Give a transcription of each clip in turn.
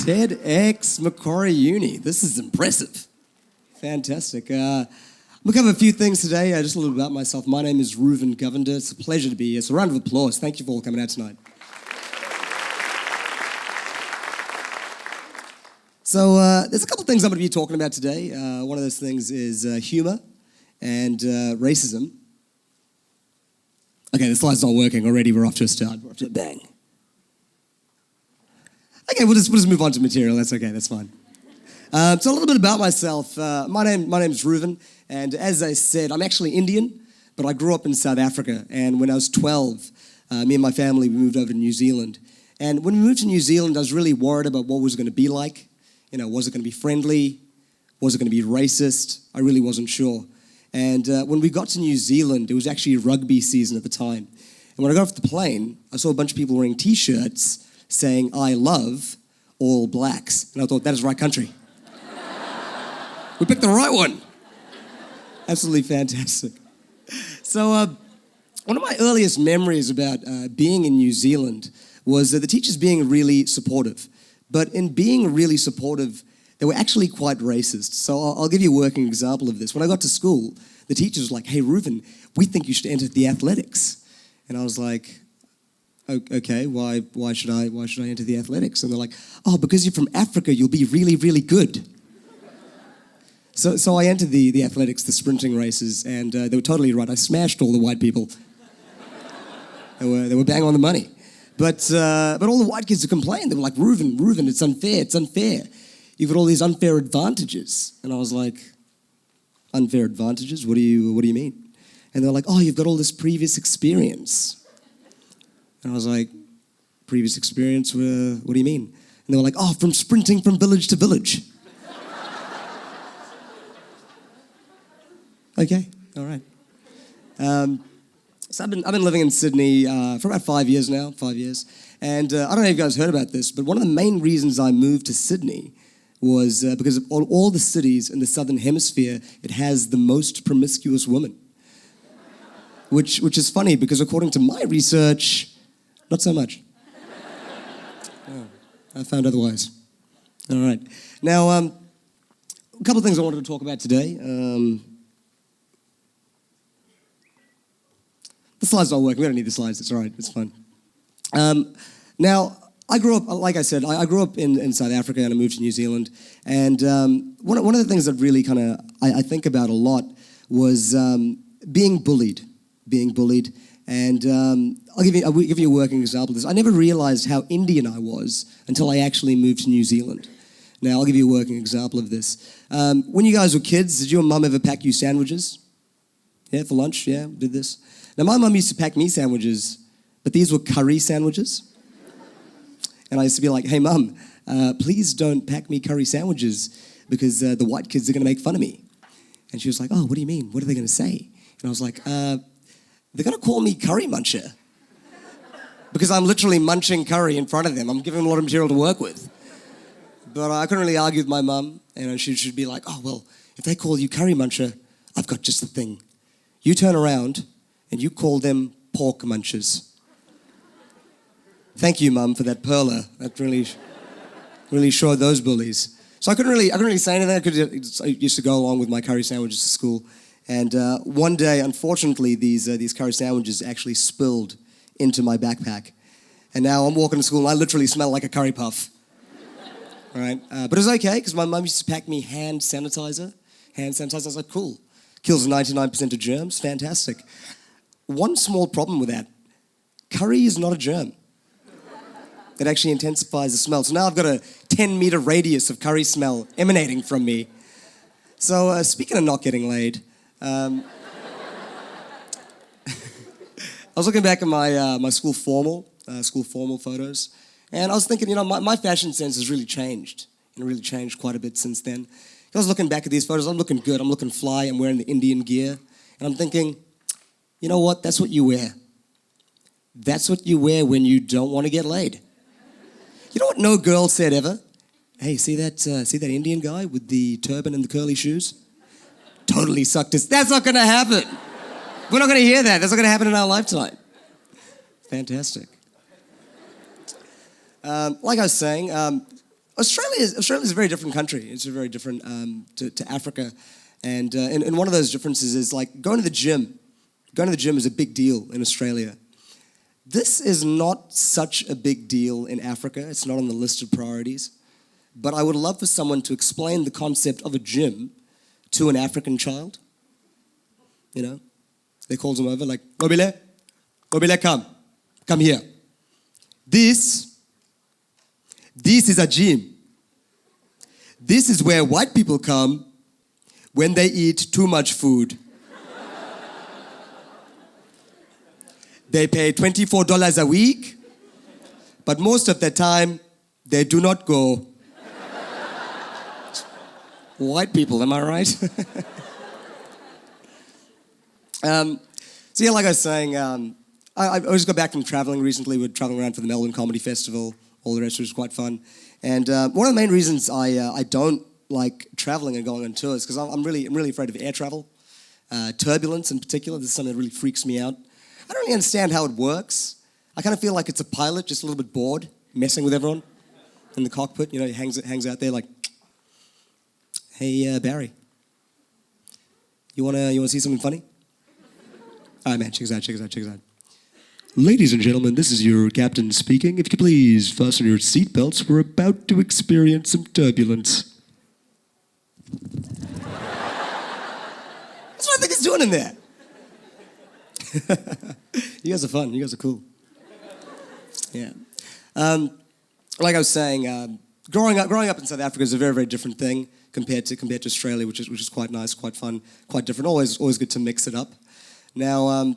TEDxMacquarie Uni. This is impressive. Fantastic. We'll cover a few things today, just a little bit about myself. My name is Ruven Govender. It's a pleasure to be here. So a round of applause. Thank you for all coming out tonight. So there's a couple of things I'm going to be talking about today. One of those things is humour and racism. Okay, the slide's not working already. We're off to a start. We're off to a bang. Okay, we'll just move on to material. That's okay. That's fine. So a little bit about myself. My name is Ruven, and as I said, I'm actually Indian, but I grew up in South Africa. And when I was 12, me and my family we moved over to New Zealand. And when we moved to New Zealand, I was really worried about what it was going to be like. You know, was it going to be friendly? Was it going to be racist? I really wasn't sure. And when we got to New Zealand, it was actually rugby season at the time. And when I got off the plane, I saw a bunch of people wearing T-shirts saying, "I love all blacks." And I thought, that is the right country. We picked the right one. Absolutely fantastic. So one of my earliest memories about being in New Zealand was the teachers being really supportive. But in being really supportive, they were actually quite racist. So I'll give you a working example of this. When I got to school, the teachers were like, "Hey, Ruven, we think you should enter the athletics." And I was like, "Okay, why should I enter the athletics?" And they're like, "Oh, because you're from Africa, you'll be really, really good." So I entered the athletics, the sprinting races, and they were totally right. I smashed all the white people. They were bang on the money. But all the white kids who complained, they were like, Ruven, it's unfair. You've got all these unfair advantages. And I was like, "Unfair advantages? What do you mean?" And they're like, "Oh, you've got all this previous experience." And I was like, "Previous experience? What do you mean?" And they were like, "Oh, from sprinting from village to village." Okay, all right. So I've been living in Sydney for about 5 years now, 5 years. And I don't know if you guys heard about this, but one of the main reasons I moved to Sydney was because of all the cities in the Southern Hemisphere, it has the most promiscuous women. Which is funny because according to my research, not so much. Oh, I found otherwise. All right. Now, a couple of things I wanted to talk about today. The slides not working. We don't need the slides. It's all right. It's fine. Now, I grew up, like I said, I grew up in South Africa and I moved to New Zealand. And one of the things that really kind of I think about a lot was being bullied. And I'll give you a working example of this. I never realized how Indian I was until I actually moved to New Zealand. Now, I'll give you a working example of this. When you guys were kids, did your mum ever pack you sandwiches? Yeah, for lunch? Yeah, did this? Now, my mum used to pack me sandwiches, but these were curry sandwiches. And I used to be like, "Hey, Mum, please don't pack me curry sandwiches because the white kids are going to make fun of me." And she was like, "Oh, what do you mean? What are they going to say?" And I was like, "They're going to call me curry muncher because I'm literally munching curry in front of them. I'm giving them a lot of material to work with." But I couldn't really argue with my mum. And she'd be like, "Oh, well, if they call you curry muncher, I've got just the thing. You turn around and you call them pork munchers." Thank you, Mum, for that perler. That really showed those bullies. So I couldn't really say anything. I used to go along with my curry sandwiches to school. And one day, unfortunately, these curry sandwiches actually spilled into my backpack. And now I'm walking to school and I literally smell like a curry puff. All right? But it was okay because my mum used to pack me hand sanitizer. I was like, cool. Kills 99% of germs. Fantastic. One small problem with that. Curry is not a germ. It actually intensifies the smell. So now I've got a 10-meter radius of curry smell emanating from me. So speaking of not getting laid, I was looking back at my school formal photos, and I was thinking, you know, my fashion sense has really changed, and really changed quite a bit since then. I was looking back at these photos, I'm looking good, I'm looking fly, I'm wearing the Indian gear, and I'm thinking, you know what, that's what you wear. That's what you wear when you don't want to get laid. You know what no girl said ever? "Hey, see that Indian guy with the turban and the curly shoes? Totally sucked us." That's not going to happen. We're not going to hear that. That's not going to happen in our lifetime. Fantastic. Like I was saying, Australia's a very different country. It's a very different to Africa, and one of those differences is like going to the gym. Going to the gym is a big deal in Australia. This is not such a big deal in Africa. It's not on the list of priorities. But I would love for someone to explain the concept of a gym to an African child. You know, they calls them over like, Gobile, come here. This is a gym. This is where white people come when they eat too much food. They pay $24 a week, but most of the time, they do not go. White people, am I right? So yeah, like I was saying, I just got back from traveling recently. We're traveling around for the Melbourne Comedy Festival, all the rest, which was quite fun. And one of the main reasons I don't like traveling and going on tours, because I'm really afraid of air travel. Turbulence in particular, this is something that really freaks me out. I don't really understand how it works. I kind of feel like it's a pilot just a little bit bored, messing with everyone in the cockpit. You know, he hangs out there like, hey, Barry, you wanna see something funny? All right, man, check this out. Ladies and gentlemen, this is your captain speaking. If you could please fasten your seatbelts, we're about to experience some turbulence. That's what I think he's doing in there. You guys are fun. You guys are cool. Yeah. Like I was saying, growing up in South Africa is a very different thing compared to Australia, which is quite nice, quite fun, quite different. Always good to mix it up. Now,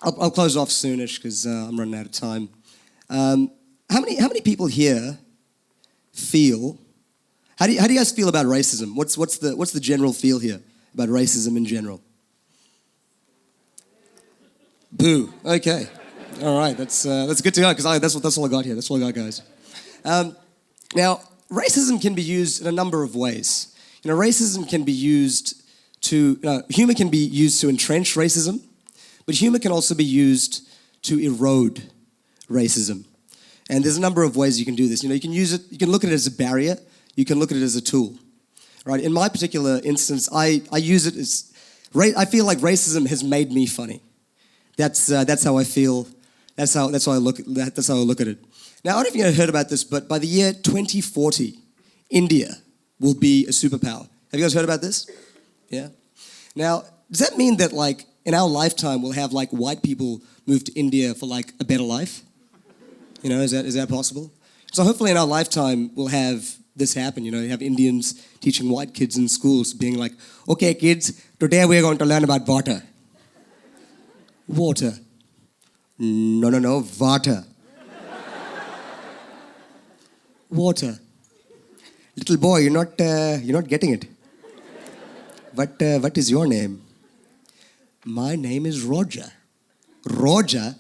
I'll close off soonish because I'm running out of time. How many people here feel? How do you guys feel about racism? What's the general feel here about racism in general? Boo. Okay. All right. That's good to go because that's all I got here. That's all I got, guys. Now, racism can be used in a number of ways. You know, racism can be used humor can be used to entrench racism, but humor can also be used to erode racism. And there's a number of ways you can do this. You know, you can use it. You can look at it as a barrier. You can look at it as a tool. Right. In my particular instance, I use it as. I feel like racism has made me funny. That's how I feel. That's how I look at it. Now, I don't know if you heard about this, but by the year 2040, India will be a superpower. Have you guys heard about this? Yeah. Now, does that mean that like in our lifetime we'll have like white people move to India for like a better life? You know, is that possible? So hopefully in our lifetime we'll have this happen. You know, you have Indians teaching white kids in schools, being like, "Okay, kids, today we're going to learn about water." Water. No, water. Water. Little boy, you're not getting it. What is your name? My name is Roger. Roger?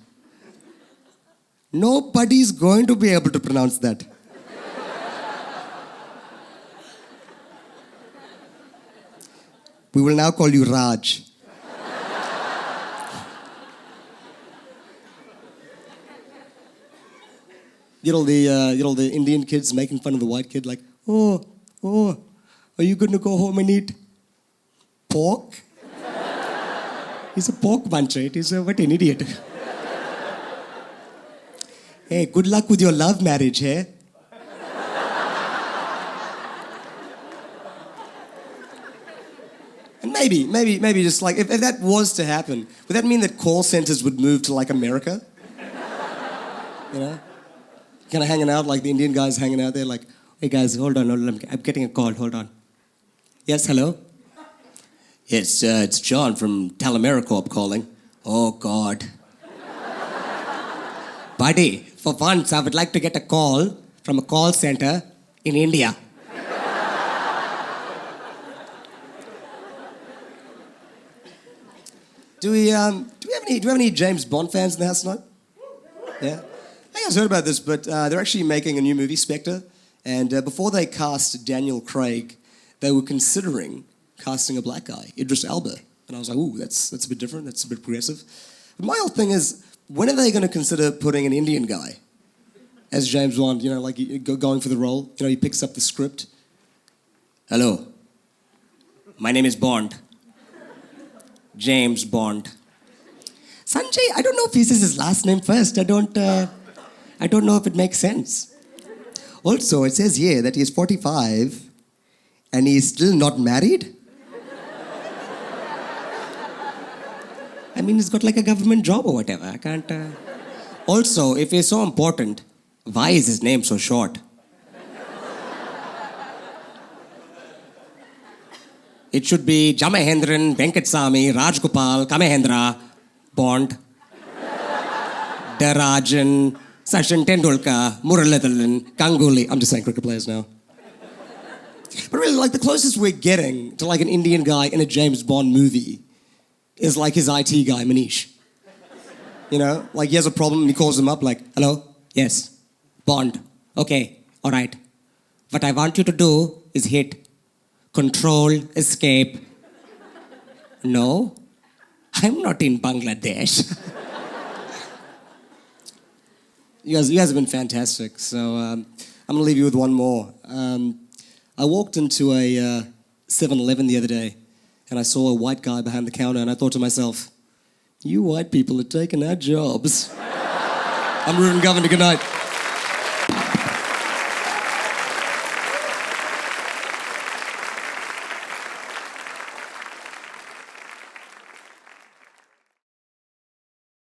Nobody's going to be able to pronounce that. We will now call you Raj. You know the Indian kids making fun of the white kid, like, oh, are you going to go home and eat pork? He's a pork bunch, right? What an idiot. Hey, good luck with your love marriage, hey? And maybe just like, if that was to happen, would that mean that call centers would move to like America? You know? Kind of hanging out, like the Indian guys hanging out there, like, hey guys, hold on, I'm getting a call, hold on. Yes, hello? Yes, it's John from Talamericorp calling. Oh, God. Buddy, for once, I would like to get a call from a call center in India. Do we have any James Bond fans in the house tonight? Yeah? I think I've heard about this, but they're actually making a new movie, Spectre, and before they cast Daniel Craig, they were considering casting a black guy, Idris Elba. And I was like, ooh, that's a bit different, that's a bit progressive. But my whole thing is, when are they going to consider putting an Indian guy as James Bond, you know, like going for the role. You know, he picks up the script. Hello, my name is Bond. James Bond. Sanjay, I don't know if he says his last name first. I don't know if it makes sense. Also, it says here that he's 45 and he's still not married. I mean, he's got like a government job or whatever. I can't... Also, if he's so important, why is his name so short? It should be Jamahendran, Venkatsamy, Rajgopal, Kamahendra, Bond, Darajan, Sachin Tendulkar, Muralitharan, Ganguly. I'm just saying cricket players now. But really, like, the closest we're getting to like an Indian guy in a James Bond movie is like his IT guy, Manish. You know, like he has a problem and he calls him up like, hello, yes, Bond, okay, all right. What I want you to do is hit Control, Escape. No, I'm not in Bangladesh. You guys have been fantastic. So I'm going to leave you with one more. I walked into a 7-Eleven the other day and I saw a white guy behind the counter and I thought to myself, you white people are taking our jobs. I'm Ruven Govender, good night.